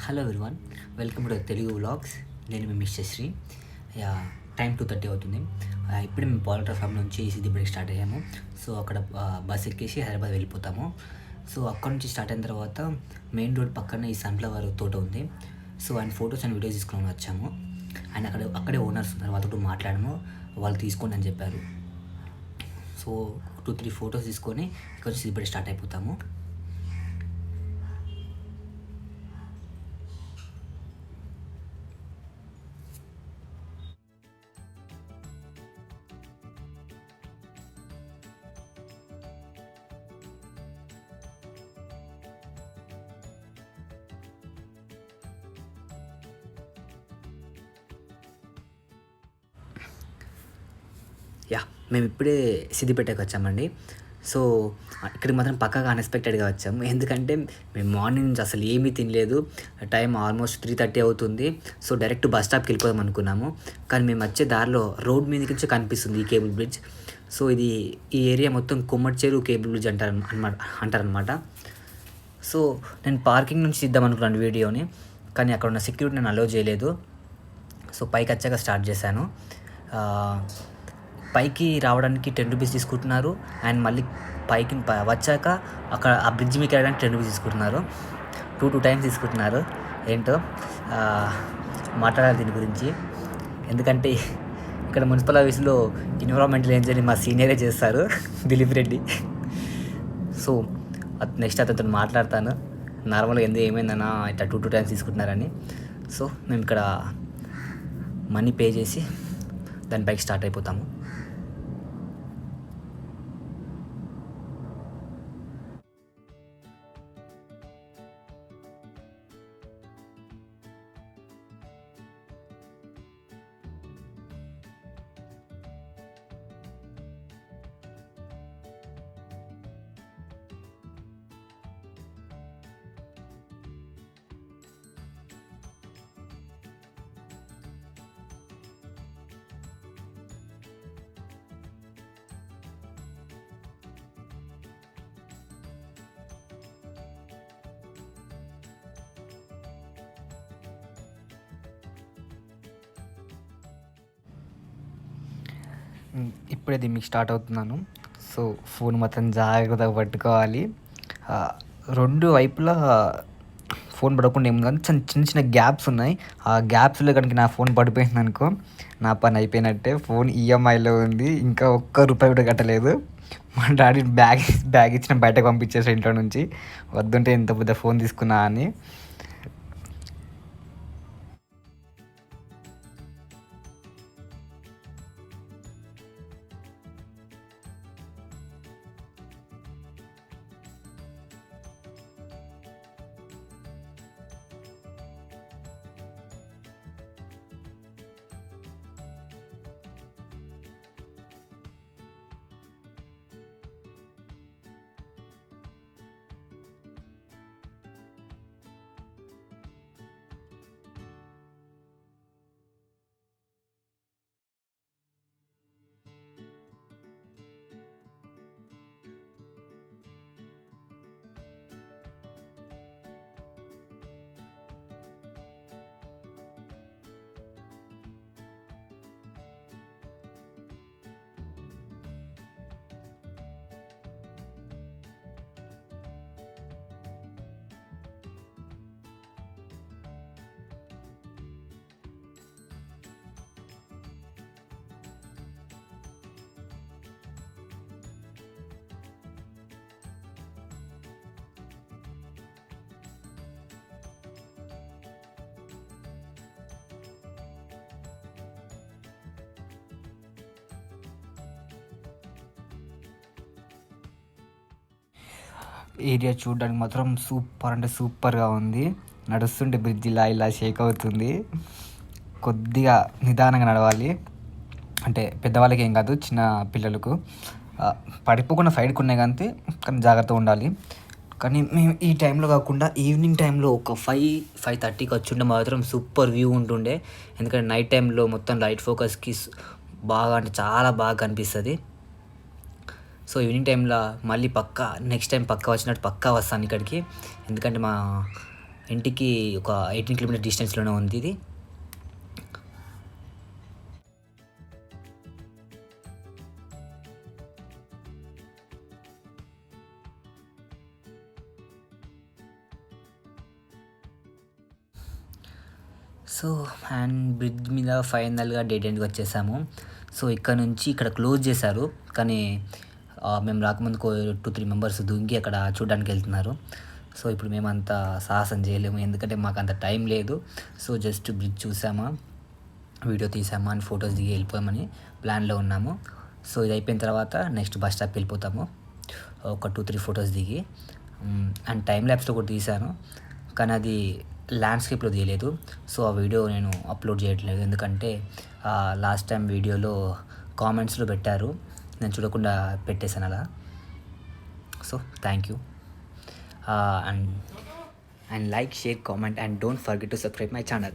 Hello everyone, welcome to Telugu vlogs. నేను మీ mister Shri. Yeah, time 2:30 అవుతుంది. ఇప్పుడే మేము పాలిటర్ ఫామ్ నుంచి సిద్దిపేటకి స్టార్ట్ అయ్యాము. సో అక్కడ బస్ ఎక్కేసి హైదరాబాద్ వెళ్ళిపోతాము. సో అక్కడ నుంచి స్టార్ట్ అయిన తర్వాత మెయిన్ రోడ్ పక్కన ఈ సన్ఫ్లవర్ తోట ఉంది. సో ఆయన ఫొటోస్ అండ్ వీడియోస్ తీసుకొని వచ్చాము. అండ్ అక్కడే ఓనర్స్ ఉన్నారు, వాళ్ళతో మాట్లాడాము. వాళ్ళు తీసుకోండి అని చెప్పారు. సో 2-3 ఫొటోస్ తీసుకొని ఇక్కడ నుంచి సిద్దిపేట స్టార్ట్ అయిపోతాము. యా, మేము ఇప్పుడే సిద్దిపేటకి వచ్చామండి. సో ఇక్కడికి మాత్రం పక్కాగా అన్ఎక్స్పెక్టెడ్గా వచ్చాము. ఎందుకంటే మేము మార్నింగ్ నుంచి అసలు ఏమీ తినలేదు. టైం ఆల్మోస్ట్ 3:30 అవుతుంది. సో డైరెక్ట్ బస్ స్టాప్కి వెళ్ళిపోదాం అనుకున్నాము. కానీ మేము వచ్చే దారిలో రోడ్ మీద నుంచి కనిపిస్తుంది ఈ కేబుల్ బ్రిడ్జ్. సో ఈ ఏరియా మొత్తం కొమ్మటి కేబుల్ బ్రిడ్జ్ అంటారనమాట. సో నేను పార్కింగ్ నుంచి తీద్దాం అనుకున్నాను వీడియోని, కానీ అక్కడ ఉన్న సెక్యూరిటీ నేను అలో చేయలేదు. సో పైకి వచ్చాక స్టార్ట్ చేశాను. పైకి రావడానికి 10 రూపీస్ తీసుకుంటున్నారు. అండ్ మళ్ళీ పైకి వచ్చాక అక్కడ ఆ బ్రిడ్జ్ మీకు వెళ్ళడానికి 10 రూపీస్ తీసుకుంటున్నారు. 2 టైమ్స్ తీసుకుంటున్నారు. ఏంటో మాట్లాడాలి దీని గురించి. ఎందుకంటే ఇక్కడ మున్సిపల్ ఆఫీస్లో ఎన్విరాన్మెంటల్ ఇంజనీర్ మా సీనియరే చేస్తారు, దిలీప్ రెడ్డి. సో నెక్స్ట్ అతనితో మాట్లాడతాను నార్మల్గా ఏమైందన్నా ఇట్లా 2 టైమ్స్ తీసుకుంటున్నారని. సో మేము ఇక్కడ మనీ పే చేసి దాని బైక్ స్టార్ట్ అయిపోతాము. ఇప్పుడే మీకు స్టార్ట్ అవుతున్నాను. సో ఫోన్ మొత్తం జాగ్రత్తగా పట్టుకోవాలి. 2 వైపులా ఫోన్ పడకుండా ఏముంది, కానీ చిన్న చిన్న గ్యాప్స్ ఉన్నాయి. ఆ గ్యాప్స్లో కనుక నా ఫోన్ పడిపోయింది అనుకో, నా పని అయిపోయినట్టే. ఫోన్ ఈఎంఐలో ఉంది, ఇంకా ₹1 కూడా కట్టలేదు. మా డాడీ బ్యాగ్ ఇచ్చిన బయటకు పంపించేసి ఇంట్లో నుంచి, వద్దుంటే ఇంత పెద్ద ఫోన్ తీసుకున్నా అని. ఏరియా చూడడానికి మాత్రం సూపర్ అంటే సూపర్గా ఉంది. నడుస్తుంటే బ్రిడ్జ్ ఇలా షేక్ అవుతుంది. కొద్దిగా నిదానంగా నడవాలి, అంటే పెద్దవాళ్ళకి ఏం కాదు, చిన్న పిల్లలకు పడిపోకుండా సైడ్కి ఉన్నాయి కానీ జాగ్రత్తగా ఉండాలి. కానీ మేము ఈ టైంలో కాకుండా ఈవినింగ్ టైంలో ఒక 5-5:30కి వచ్చి ఉంటే మాత్రం సూపర్ వ్యూ ఉంటుండే. ఎందుకంటే నైట్ టైంలో మొత్తం లైట్ ఫోకస్కి బాగా అంటే చాలా బాగా కనిపిస్తుంది. సో ఈవినింగ్ టైంలో మళ్ళీ నెక్స్ట్ టైం పక్కా వచ్చినట్టు పక్కా వస్తాను ఇక్కడికి. ఎందుకంటే మా ఇంటికి ఒక 18 కిలోమీటర్ డిస్టెన్స్లోనే ఉంది ఇది. సో అండ్ బ్రిడ్జ్ మీద ఫైనల్గా డెడ్ ఎండ్కి వచ్చేసాము. సో ఇక్కడ నుంచి ఇక్కడ క్లోజ్ చేశారు, కానీ మేము రాకముందుకు 2-3 మెంబర్స్ దుంకి అక్కడ చూడడానికి వెళ్తున్నారు. సో ఇప్పుడు మేము అంత సాహసం చేయలేము, ఎందుకంటే మాకు అంత టైం లేదు. సో జస్ట్ బ్రిడ్జ్ చూసామా, వీడియో తీసామా అని ఫొటోస్ దిగి వెళ్ళిపోయామని ప్లాన్లో ఉన్నాము. సో ఇది అయిపోయిన తర్వాత నెక్స్ట్ బస్ స్టాప్కి వెళ్ళిపోతాము, ఒక 2-3 ఫొటోస్ దిగి. అండ్ టైం ల్యాబ్స్లో ఒకటి తీశాను, కానీ అది ల్యాండ్స్కేప్లో తీయలేదు. సో ఆ వీడియో నేను అప్లోడ్ చేయట్లేదు, ఎందుకంటే లాస్ట్ టైం వీడియోలో కామెంట్స్లో పెట్టారు, నేను చూడకుండా పెట్టేశాను అలా. So thank you. And like, share, comment, and don't forget to subscribe my channel.